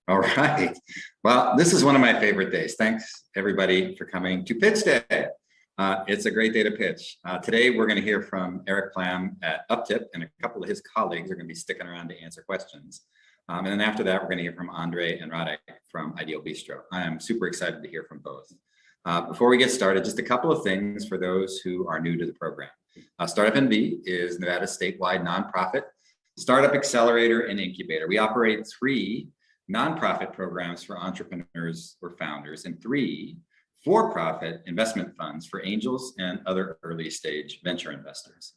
All right. Well, this is one of my favorite days. Thanks, everybody, for coming to Pitch Day. It's a great day to pitch. Today, we're going to hear from Eric Plam at UpTip, and a couple of his colleagues are going to be sticking around to answer questions. And then after that, we're going to hear from Andre and Radek from Ideal Bistro. I am super excited to hear from both. Before we get started, just a couple of things for those who are new to the program. Startup NV is Nevada's statewide nonprofit startup accelerator and incubator. We operate 3 nonprofit programs for entrepreneurs or founders and 3 for-profit investment funds for angels and other early stage venture investors.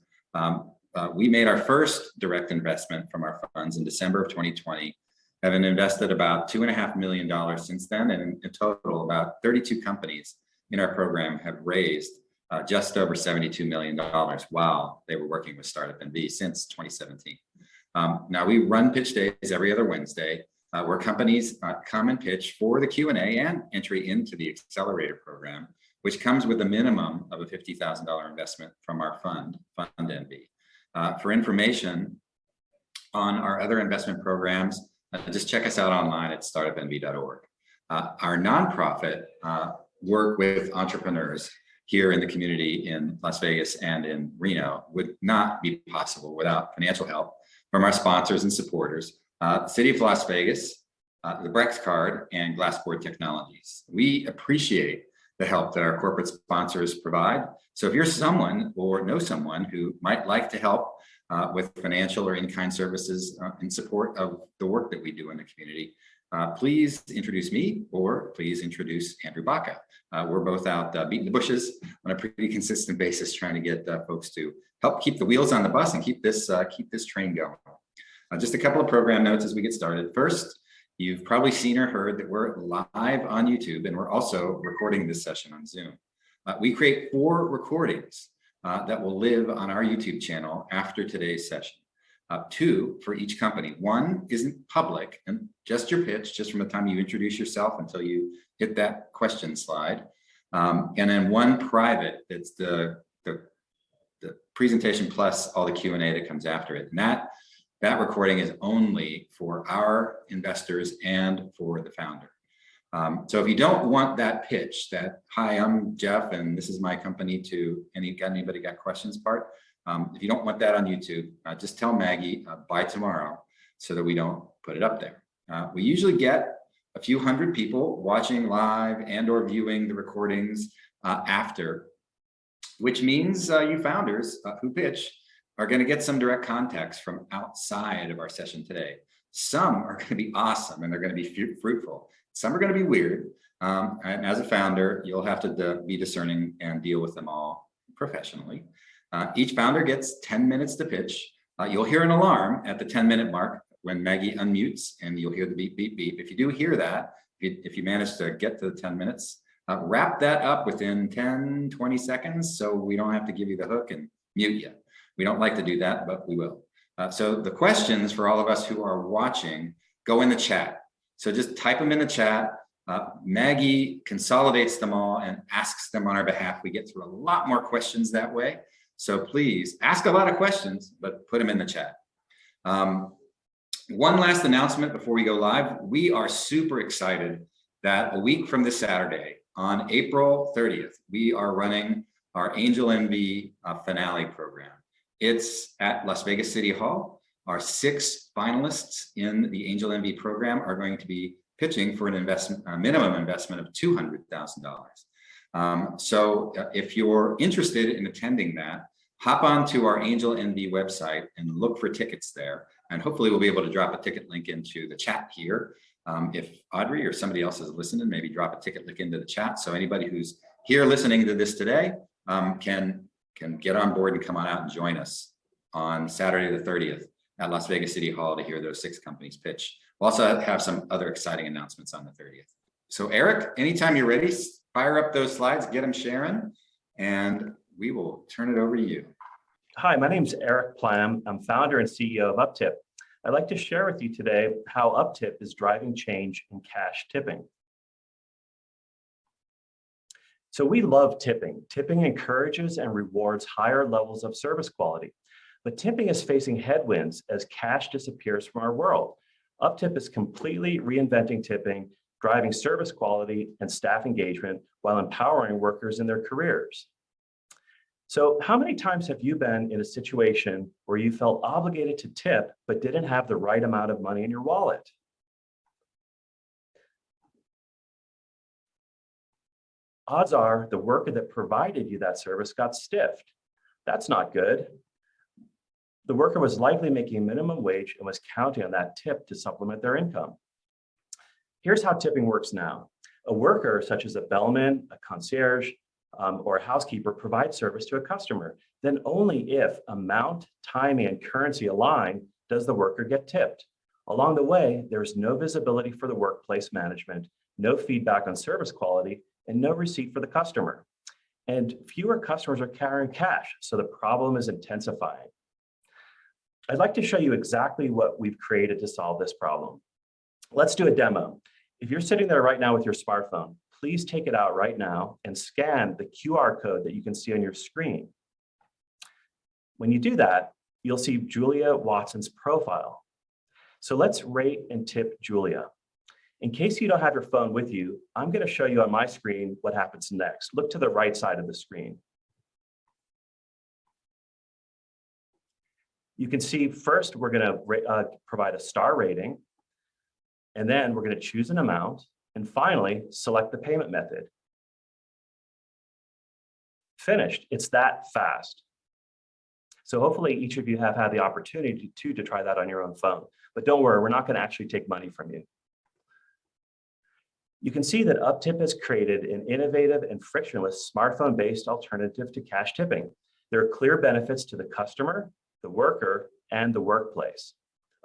We made our first direct investment from our funds in December of 2020, having invested about $2.5 million since then, and in total, about 32 companies in our program have raised just over $72 million while they were working with Startup NV since 2017. Now we run pitch days every other Wednesday, where companies come and pitch for the Q&A and entry into the accelerator program, which comes with a minimum of a $50,000 investment from our fund NV. For information on our other investment programs, just check us out online at startupnv.org. Our nonprofit work with entrepreneurs here in the community in Las Vegas and in Reno would not be possible without financial help from our sponsors and supporters, the City of Las Vegas, the Brex Card, and Glassboard Technologies. We appreciate the help that our corporate sponsors provide. So if you're someone or know someone who might like to help with financial or in-kind services in support of the work that we do in the community, please introduce me or please introduce Andrew Baca. We're both out beating the bushes on a pretty consistent basis, trying to get folks to help keep the wheels on the bus and keep this train going. Just a couple of program notes as we get started. First, you've probably seen or heard that we're live on YouTube, and we're also recording this session on Zoom. We create 4 recordings that will live on our YouTube channel after today's session. 2 for each company. 1 isn't public, and just your pitch, just from the time you introduce yourself until you hit that question slide. And then 1 private, that's the presentation plus all the Q&A that comes after it. And that recording is only for our investors and for the founder. So if you don't want that pitch, that, hi, I'm Jeff, and this is my company, to anybody got questions part, if you don't want that on YouTube, just tell Maggie by tomorrow so that we don't put it up there. We usually get a few hundred people watching live and or viewing the recordings after, which means you founders who pitch are going to get some direct context from outside of our session today. Some are going to be awesome and they're going to be fruitful. Some are going to be weird. And as a founder, you'll have to be discerning and deal with them all professionally. Each founder gets 10 minutes to pitch. You'll hear an alarm at the 10-minute mark when Maggie unmutes, and you'll hear the beep, beep, beep. If you do hear that, if you manage to get to the 10 minutes, wrap that up within 10, 20 seconds so we don't have to give you the hook and mute you. We don't like to do that, but we will. So the questions for all of us who are watching go in the chat. So just type them in the chat. Maggie consolidates them all and asks them on our behalf. We get through a lot more questions that way. So please ask a lot of questions, but put them in the chat. One last announcement before we go live. We are super excited that a week from this Saturday, on April 30th, we are running our Angel NV finale program. It's at Las Vegas City Hall. Our 6 finalists in the Angel NV program are going to be pitching for an investment, a minimum investment of $200,000. So if you're interested in attending that, hop onto our Angel NV website and look for tickets there. And hopefully we'll be able to drop a ticket link into the chat here. If Audrey or somebody else is listening, maybe drop a ticket link into the chat. So anybody who's here listening to this today can get on board and come on out and join us on Saturday the 30th at Las Vegas City Hall to hear those 6 companies pitch. We'll also have some other exciting announcements on the 30th. So Eric, anytime you're ready, fire up those slides, get them sharing, and we will turn it over to you. Hi, my name is Eric Plam. I'm founder and CEO of UpTip. I'd like to share with you today how UpTip is driving change in cash tipping. So we love tipping. Tipping encourages and rewards higher levels of service quality. But tipping is facing headwinds as cash disappears from our world. UpTip is completely reinventing tipping, driving service quality and staff engagement while empowering workers in their careers. So how many times have you been in a situation where you felt obligated to tip but didn't have the right amount of money in your wallet? Odds are the worker that provided you that service got stiffed. That's not good. The worker was likely making minimum wage and was counting on that tip to supplement their income. Here's how tipping works now. A worker, such as a bellman, a concierge, or a housekeeper, provides service to a customer. Then only if amount, timing, and currency align does the worker get tipped. Along the way, there is no visibility for the workplace management, no feedback on service quality, and no receipt for the customer. And fewer customers are carrying cash, so the problem is intensifying. I'd like to show you exactly what we've created to solve this problem. Let's do a demo. If you're sitting there right now with your smartphone, please take it out right now and scan the QR code that you can see on your screen. When you do that, you'll see Julia Watson's profile. So let's rate and tip Julia. In case you don't have your phone with you, I'm going to show you on my screen what happens next. Look to the right side of the screen. You can see first we're going to provide a star rating, and then we're going to choose an amount, and finally select the payment method. Finished. It's that fast. So hopefully each of you have had the opportunity to try that on your own phone. But don't worry, we're not going to actually take money from you. You can see that UpTip has created an innovative and frictionless smartphone-based alternative to cash tipping. There are clear benefits to the customer, the worker, and the workplace.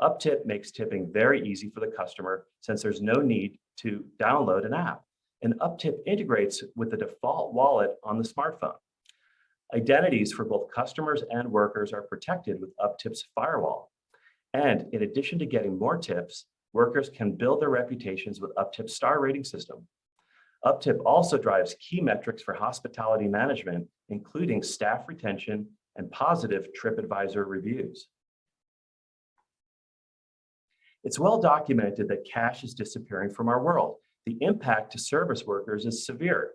UpTip makes tipping very easy for the customer since there's no need to download an app. And UpTip integrates with the default wallet on the smartphone. Identities for both customers and workers are protected with UpTip's firewall. And in addition to getting more tips, workers can build their reputations with UpTip's star rating system. UpTip also drives key metrics for hospitality management, including staff retention and positive TripAdvisor reviews. It's well documented that cash is disappearing from our world. The impact to service workers is severe.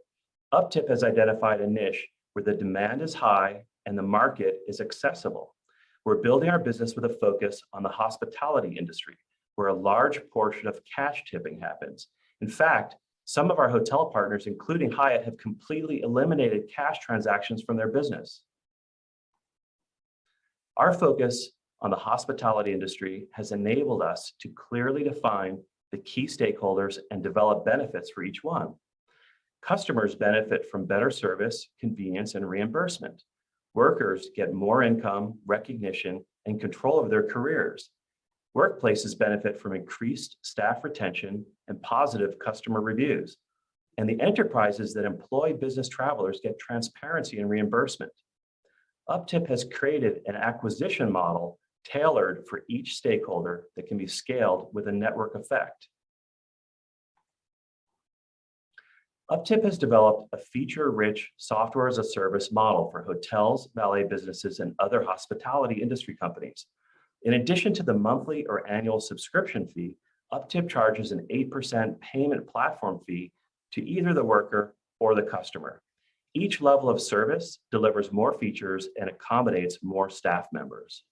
UpTip has identified a niche where the demand is high and the market is accessible. We're building our business with a focus on the hospitality industry, where a large portion of cash tipping happens. In fact, some of our hotel partners, including Hyatt, have completely eliminated cash transactions from their business. Our focus on the hospitality industry has enabled us to clearly define the key stakeholders and develop benefits for each one. Customers benefit from better service, convenience, and reimbursement. Workers get more income, recognition, and control of their careers. Workplaces benefit from increased staff retention and positive customer reviews. And the enterprises that employ business travelers get transparency and reimbursement. UpTip has created an acquisition model tailored for each stakeholder that can be scaled with a network effect. UpTip has developed a feature-rich software as a service model for hotels, valet businesses, and other hospitality industry companies. In addition to the monthly or annual subscription fee, UpTip charges an 8% payment platform fee to either the worker or the customer. Each level of service delivers more features and accommodates more staff members.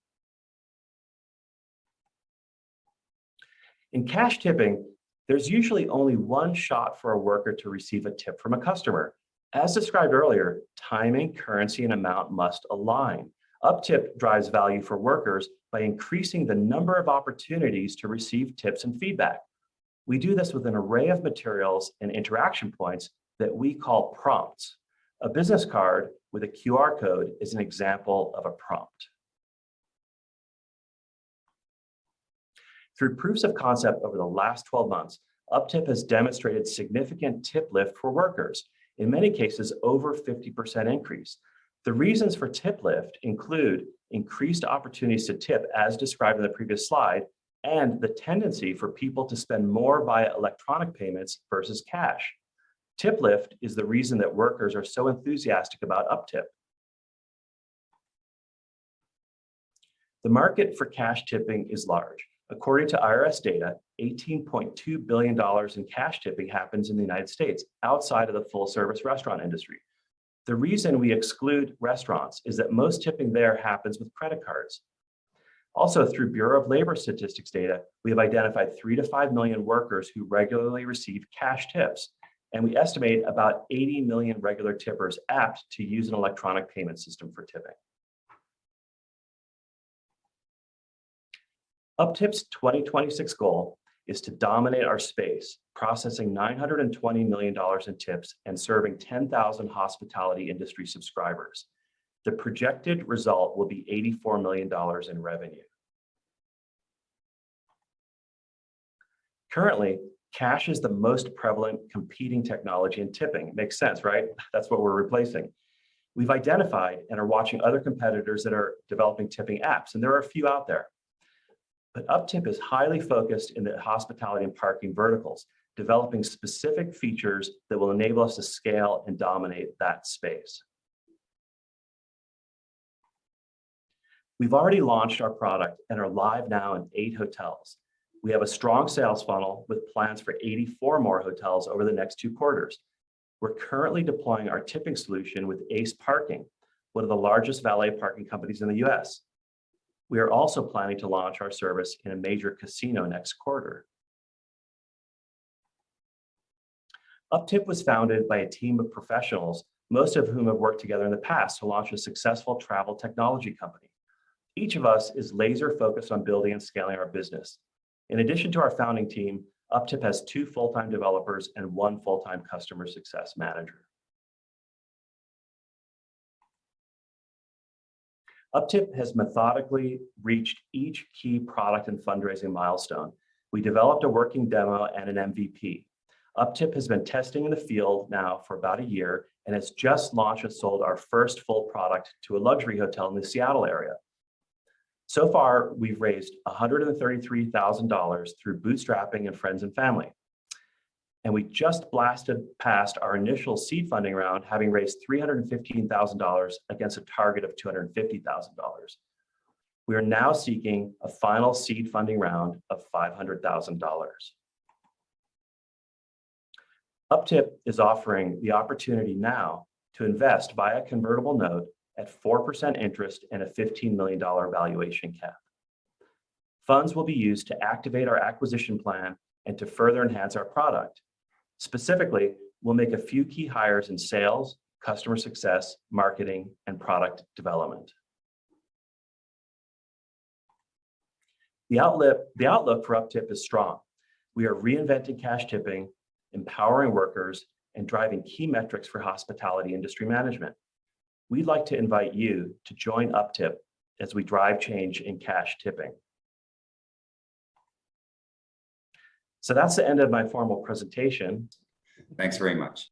In cash tipping, there's usually only one shot for a worker to receive a tip from a customer. As described earlier, timing, currency, and amount must align. UpTip drives value for workers by increasing the number of opportunities to receive tips and feedback. We do this with an array of materials and interaction points that we call prompts. A business card with a QR code is an example of a prompt. Through proofs of concept over the last 12 months, UpTip has demonstrated significant tip lift for workers, in many cases over 50% increase. The reasons for tip lift include increased opportunities to tip as described in the previous slide, and the tendency for people to spend more via electronic payments versus cash. Tip lift is the reason that workers are so enthusiastic about UpTip. The market for cash tipping is large. According to IRS data, $18.2 billion in cash tipping happens in the United States outside of the full-service restaurant industry. The reason we exclude restaurants is that most tipping there happens with credit cards. Also, through Bureau of Labor Statistics data, we have identified 3 to 5 million workers who regularly receive cash tips, and we estimate about 80 million regular tippers apt to use an electronic payment system for tipping. UpTip's 2026 goal is to dominate our space, processing $920 million in tips and serving 10,000 hospitality industry subscribers. The projected result will be $84 million in revenue. Currently, cash is the most prevalent competing technology in tipping. It makes sense, right? That's what we're replacing. We've identified and are watching other competitors that are developing tipping apps, and there are a few out there. But UpTip is highly focused in the hospitality and parking verticals, developing specific features that will enable us to scale and dominate that space. We've already launched our product and are live now in 8 hotels. We have a strong sales funnel with plans for 84 more hotels over the next 2 quarters. We're currently deploying our tipping solution with Ace Parking, one of the largest valet parking companies in the US. We are also planning to launch our service in a major casino next quarter. UpTip was founded by a team of professionals, most of whom have worked together in the past to launch a successful travel technology company. Each of us is laser focused on building and scaling our business. In addition to our founding team, UpTip has 2 full-time developers and 1 full-time customer success manager. UpTip has methodically reached each key product and fundraising milestone. We developed a working demo and an MVP. UpTip has been testing in the field now for about a year and has just launched and sold our first full product to a luxury hotel in the Seattle area. So far, we've raised $133,000 through bootstrapping and friends and family. And we just blasted past our initial seed funding round, having raised $315,000 against a target of $250,000. We are now seeking a final seed funding round of $500,000. UpTip is offering the opportunity now to invest via convertible note at 4% interest and a $15 million valuation cap. Funds will be used to activate our acquisition plan and to further enhance our product. Specifically, we'll make a few key hires in sales, customer success, marketing, and product development. The outlook for UpTip is strong. We are reinventing cash tipping, empowering workers, and driving key metrics for hospitality industry management. We'd like to invite you to join UpTip as we drive change in cash tipping. So that's the end of my formal presentation. Thanks very much.